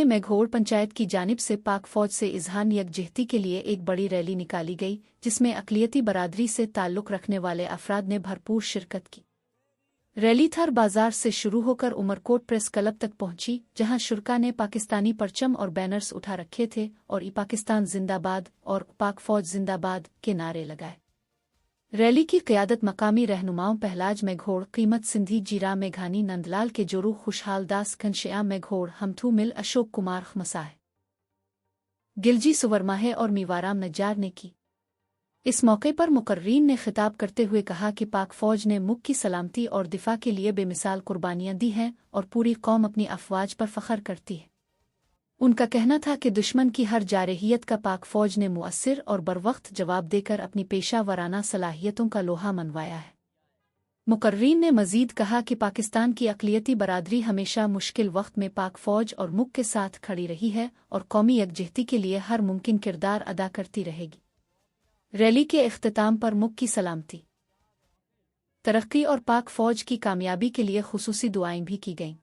में मेघोड़ पंचायत की जानिब से पाक फौज से इजहार यकजहती के लिए एक बड़ी रैली निकाली गई, जिसमें अक़लियती बरादरी से ताल्लुक़ रखने वाले अफराद ने भरपूर शिरकत की। रैली थर बाजार से शुरू होकर उमरकोट प्रेस क्लब तक पहुंची, जहां शुरका ने पाकिस्तानी परचम और बैनर्स उठा रखे थे और पाकिस्तान जिंदाबाद और पाक फौज जिंदाबाद के नारे लगाए। रैली की क़यादत मकामी रहनुमाओं पहलाज मेघोड़, कीमत सिंधी, जीरा मेघानी, नंदलाल के जोरू, खुशहाल दास, घनश्याम मेघोड़, हमथू मिल, अशोक कुमार मसाह, गिलजी सुवरमाहे और मीवाराम नज्जार ने की। इस मौके पर मुकर्रीन ने खिताब करते हुए कहा कि पाक फौज ने मुल्क की सलामती और दिफा के लिए बेमिसाल कुर्बानियां दी हैं और पूरी कौम अपनी अफवाज पर फ़ख्र करती है। उनका कहना था कि दुश्मन की हर जारहियत का पाक फौज ने मुअस्सिर और बरवक्त जवाब देकर अपनी पेशा वराना सलाहियतों का लोहा मनवाया है। मुकर्रीन ने मजीद कहा कि पाकिस्तान की अक़लियती बरादरी हमेशा मुश्किल वक्त में पाक फौज और मुल्क के साथ खड़ी रही है और कौमी यकजहती के लिए हर मुमकिन किरदार अदा करती रहेगी। रैली के इख्तिताम पर मुल्क की सलामती, तरक्की और पाक फौज की कामयाबी के लिए खुसूसी दुआएं भी की गईं।